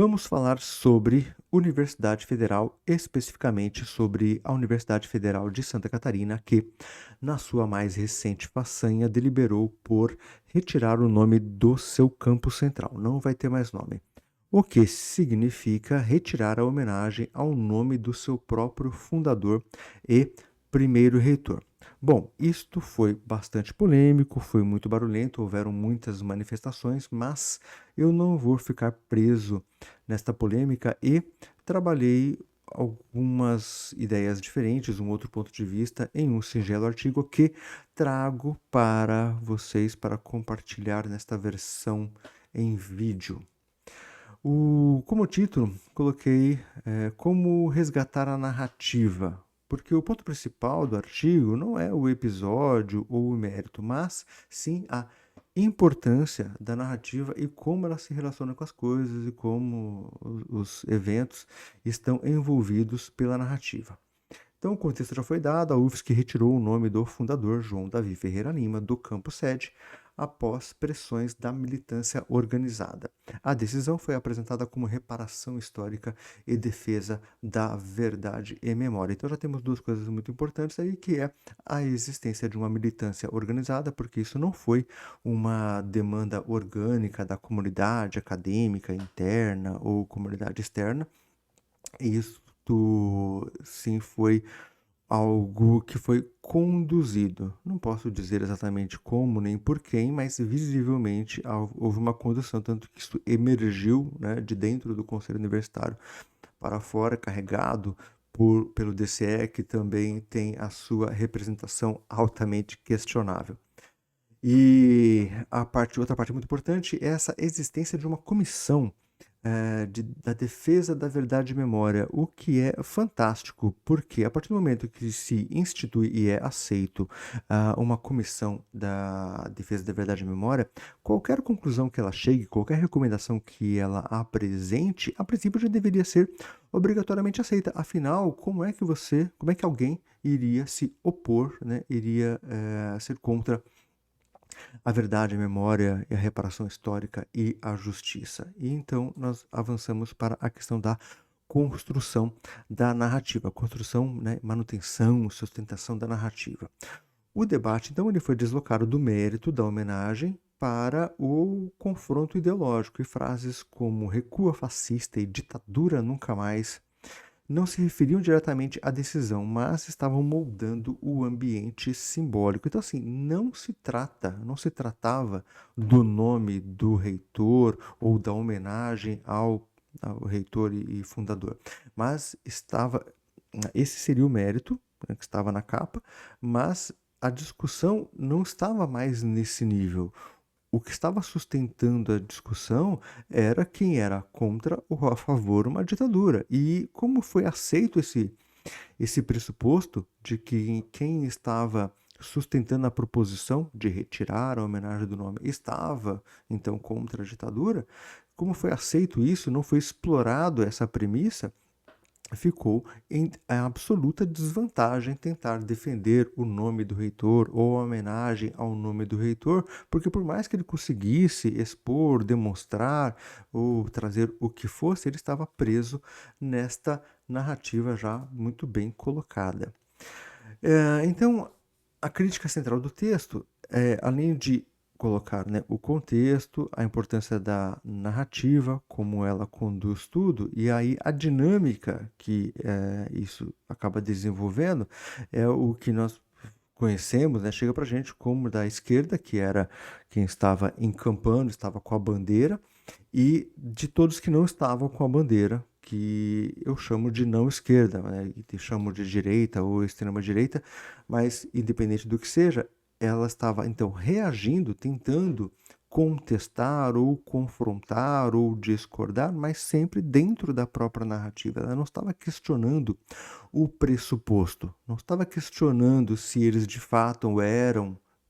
Vamos falar sobre Universidade Federal, especificamente sobre a Universidade Federal de Santa Catarina, que, na sua mais recente façanha, deliberou por retirar o nome do seu campus central. Não vai ter mais nome. O que significa retirar a homenagem ao nome do seu próprio fundador e primeiro reitor. Bom, isto foi bastante polêmico, foi muito barulhento, houveram muitas manifestações, mas eu não vou ficar preso nesta polêmica e trabalhei algumas ideias diferentes, um outro ponto de vista em um singelo artigo que trago para vocês para compartilhar nesta versão em vídeo. Como título, coloquei Como resgatar a narrativa, porque o ponto principal do artigo não é o episódio ou o mérito, mas sim a importância da narrativa e como ela se relaciona com as coisas e como os eventos estão envolvidos pela narrativa. Então, o contexto já foi dado, a UFSC retirou o nome do fundador, João Davi Ferreira Lima, do campus sede, após pressões da militância organizada. A decisão foi apresentada como reparação histórica e defesa da verdade e memória. Então já temos duas coisas muito importantes aí, que é a existência de uma militância organizada, porque isso não foi uma demanda orgânica da comunidade acadêmica interna ou comunidade externa. Isso sim foi algo que foi conduzido. Não posso dizer exatamente como nem por quem, mas visivelmente houve uma condução, tanto que isso emergiu, né, de dentro do Conselho Universitário para fora, carregado pelo DCE, que também tem a sua representação altamente questionável. E outra parte muito importante é essa existência de uma comissão da defesa da verdade e memória, o que é fantástico, porque a partir do momento que se institui e é aceito uma comissão da defesa da verdade e memória, qualquer conclusão que ela chegue, qualquer recomendação que ela apresente, a princípio já deveria ser obrigatoriamente aceita. Afinal, como é que alguém iria se opor, né, iria ser contra a verdade, a memória e a reparação histórica e a justiça? E então nós avançamos para a questão da construção da narrativa, construção, né, manutenção, sustentação da narrativa. O debate, então, ele foi deslocado do mérito da homenagem para o confronto ideológico, e frases como recua fascista e ditadura nunca mais não se referiam diretamente à decisão, mas estavam moldando o ambiente simbólico. Então, assim, não se tratava do nome do reitor ou da homenagem ao reitor e fundador, mas esse seria o mérito, né, que estava na capa, mas a discussão não estava mais nesse nível. O que estava sustentando a discussão era quem era contra ou a favor uma ditadura. E como foi aceito esse pressuposto de que quem estava sustentando a proposição de retirar a homenagem do nome estava, então, contra a ditadura, como foi aceito isso, não foi explorado essa premissa, ficou em absoluta desvantagem tentar defender o nome do reitor ou a homenagem ao nome do reitor, porque por mais que ele conseguisse expor, demonstrar ou trazer o que fosse, ele estava preso nesta narrativa já muito bem colocada. Então, a crítica central do texto, além de colocar, né, o contexto, a importância da narrativa, como ela conduz tudo, e aí a dinâmica que isso acaba desenvolvendo, é o que nós conhecemos, né, chega para a gente como da esquerda, que era quem estava encampando, estava com a bandeira, e de todos que não estavam com a bandeira, que eu chamo de não esquerda, né, e chamo de direita ou extrema direita, mas independente do que seja, ela estava então reagindo, tentando contestar ou confrontar ou discordar, mas sempre dentro da própria narrativa. Ela não estava questionando o pressuposto, não estava questionando se eles de fato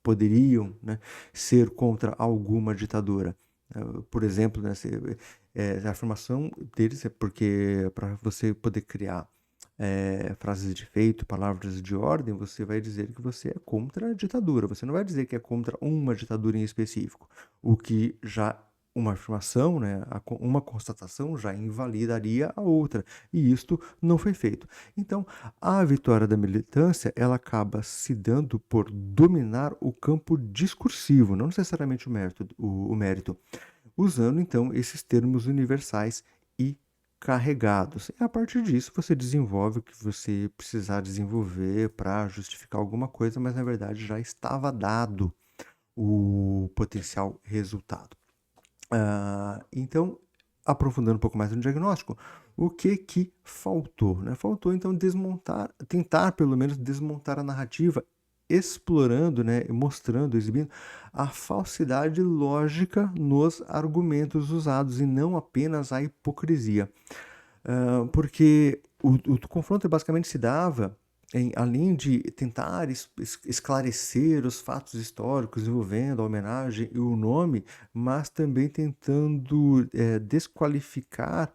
poderiam, né, ser contra alguma ditadura. Por exemplo, né, a afirmação deles é porque para você poder criar frases de efeito, palavras de ordem, você vai dizer que você é contra a ditadura. Você não vai dizer que é contra uma ditadura em específico, o que já uma afirmação, né, uma constatação já invalidaria a outra, e isto não foi feito. Então, a vitória da militância, ela acaba se dando por dominar o campo discursivo, não necessariamente o mérito, usando então esses termos universais e carregados. E a partir disso você desenvolve o que você precisar desenvolver para justificar alguma coisa, mas na verdade já estava dado o potencial resultado. Então, aprofundando um pouco mais no diagnóstico, o que faltou, né? Faltou então tentar pelo menos desmontar a narrativa, explorando, né, mostrando, exibindo a falsidade lógica nos argumentos usados e não apenas a hipocrisia. Porque o confronto basicamente se dava além de tentar esclarecer os fatos históricos envolvendo a homenagem e o nome, mas também tentando desqualificar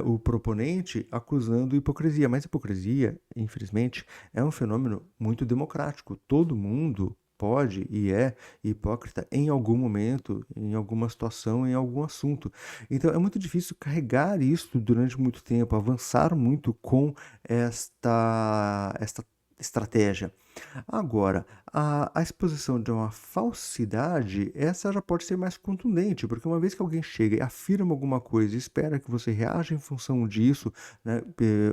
o proponente, acusando hipocrisia. Mas hipocrisia, infelizmente, é um fenômeno muito democrático. Todo mundo pode e é hipócrita em algum momento, em alguma situação, em algum assunto. Então é muito difícil carregar isso durante muito tempo, avançar muito com esta estratégia. Agora, a exposição de uma falsidade, essa já pode ser mais contundente, porque uma vez que alguém chega e afirma alguma coisa e espera que você reaja em função disso, né,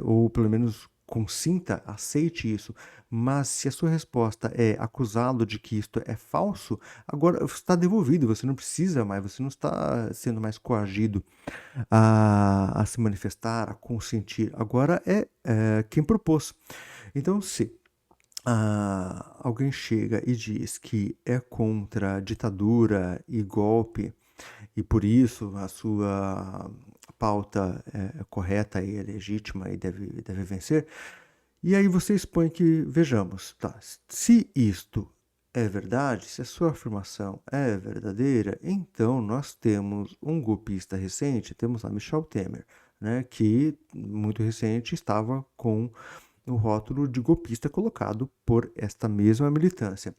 ou pelo menos consinta, aceite isso, mas se a sua resposta é acusá-lo de que isto é falso, agora está devolvido, você não precisa mais, você não está sendo mais coagido a se manifestar, a consentir. Agora é quem propôs. Então, se alguém chega e diz que é contra ditadura e golpe, e por isso a sua pauta é correta e é legítima e deve vencer, e aí você expõe que, vejamos, tá, se isto é verdade, se a sua afirmação é verdadeira, então nós temos um golpista recente, temos lá Michel Temer, né, que muito recente estava com o rótulo de golpista colocado por esta mesma militância.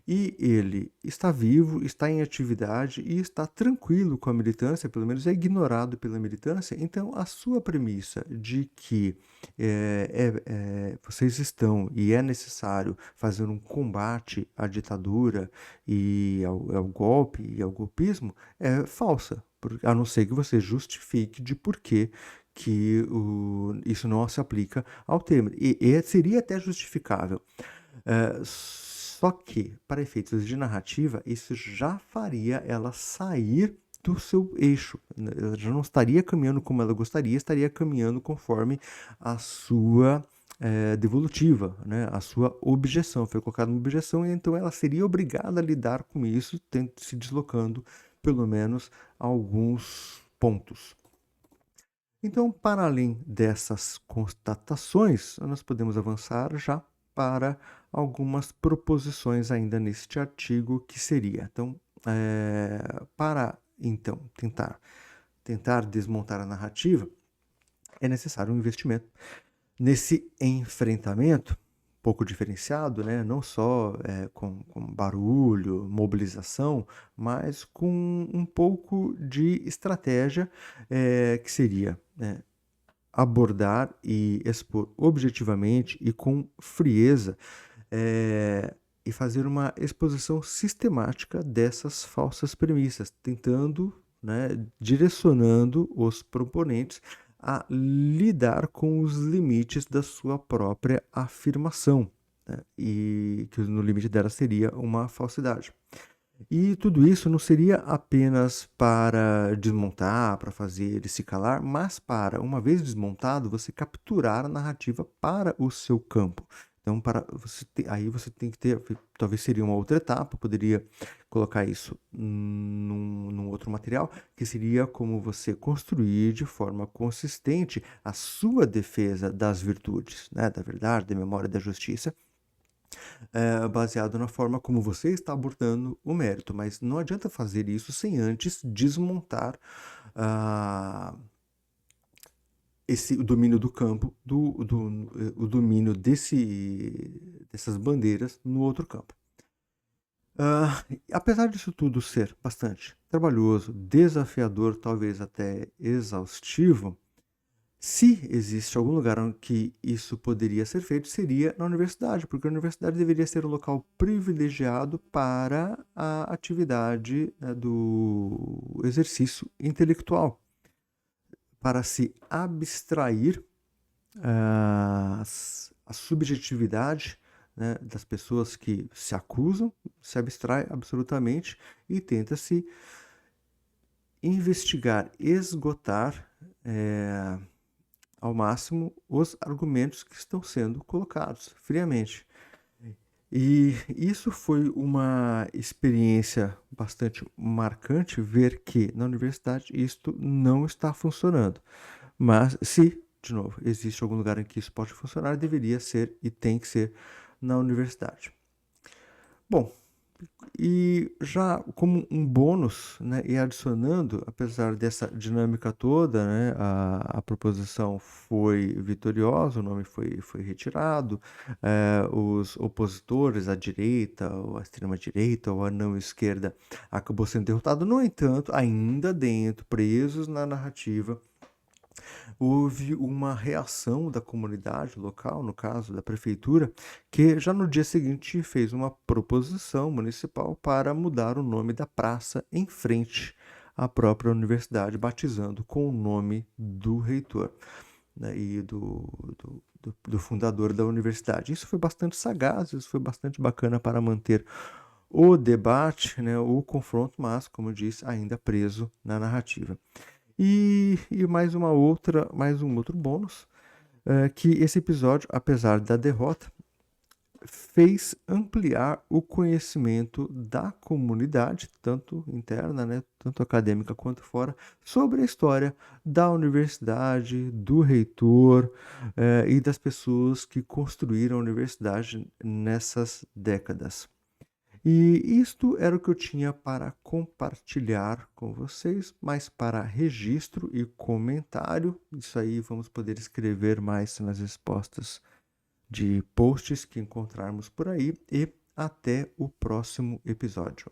E ele está vivo, está em atividade e está tranquilo com a militância, pelo menos é ignorado pela militância. Então, a sua premissa de que vocês estão e é necessário fazer um combate à ditadura e ao golpe e ao golpismo é falsa, a não ser que você justifique de porquê que isso não se aplica ao Temer. E seria até justificável. Só que, para efeitos de narrativa, isso já faria ela sair do seu eixo. Ela já não estaria caminhando como ela gostaria, estaria caminhando conforme a sua devolutiva, né? A sua objeção. Foi colocada uma objeção e então ela seria obrigada a lidar com isso, se deslocando pelo menos alguns pontos. Então, para além dessas constatações, nós podemos avançar já para algumas proposições ainda neste artigo, que seria, então, para então tentar desmontar a narrativa, é necessário um investimento. Nesse enfrentamento, pouco diferenciado, né? Não só com barulho, mobilização, mas com um pouco de estratégia, que seria abordar e expor objetivamente e com frieza, e fazer uma exposição sistemática dessas falsas premissas, tentando, né, direcionando os proponentes a lidar com os limites da sua própria afirmação, né, e que no limite dela seria uma falsidade. E tudo isso não seria apenas para desmontar, para fazer ele se calar, mas para, uma vez desmontado, você capturar a narrativa para o seu campo. Então, aí você tem que ter, talvez seria uma outra etapa, poderia colocar isso num outro material, que seria como você construir de forma consistente a sua defesa das virtudes, né, da verdade, da memória e da justiça, baseado na forma como você está abordando o mérito, mas não adianta fazer isso sem antes desmontar o domínio do campo, o domínio dessas bandeiras no outro campo. Apesar disso tudo ser bastante trabalhoso, desafiador, talvez até exaustivo, se existe algum lugar em que isso poderia ser feito, seria na universidade, porque a universidade deveria ser um local privilegiado para a atividade, né, do exercício intelectual, para se abstrair a subjetividade, né, das pessoas que se acusam, se abstrai absolutamente e tenta-se investigar, esgotar ao máximo os argumentos que estão sendo colocados friamente. E isso foi uma experiência bastante marcante, ver que na universidade isto não está funcionando. Mas se, de novo, existe algum lugar em que isso pode funcionar, deveria ser e tem que ser na universidade. Bom, e já como um bônus, né, e adicionando, apesar dessa dinâmica toda, né, a proposição foi vitoriosa, o nome foi retirado, os opositores, a direita, ou a extrema-direita, ou a não-esquerda, acabou sendo derrotado. No entanto, ainda dentro, presos na narrativa, houve uma reação da comunidade local, no caso da prefeitura, que já no dia seguinte fez uma proposição municipal para mudar o nome da praça em frente à própria universidade, batizando com o nome do reitor, né, e do fundador da universidade. Isso foi bastante sagaz, isso foi bastante bacana para manter o debate, né, o confronto, mas, como eu disse, ainda preso na narrativa. E mais um outro bônus, que esse episódio, apesar da derrota, fez ampliar o conhecimento da comunidade, tanto interna, né, tanto acadêmica quanto fora, sobre a história da universidade, do reitor, e das pessoas que construíram a universidade nessas décadas. E isto era o que eu tinha para compartilhar com vocês, mas para registro e comentário. Isso aí vamos poder escrever mais nas respostas de posts que encontrarmos por aí. E até o próximo episódio.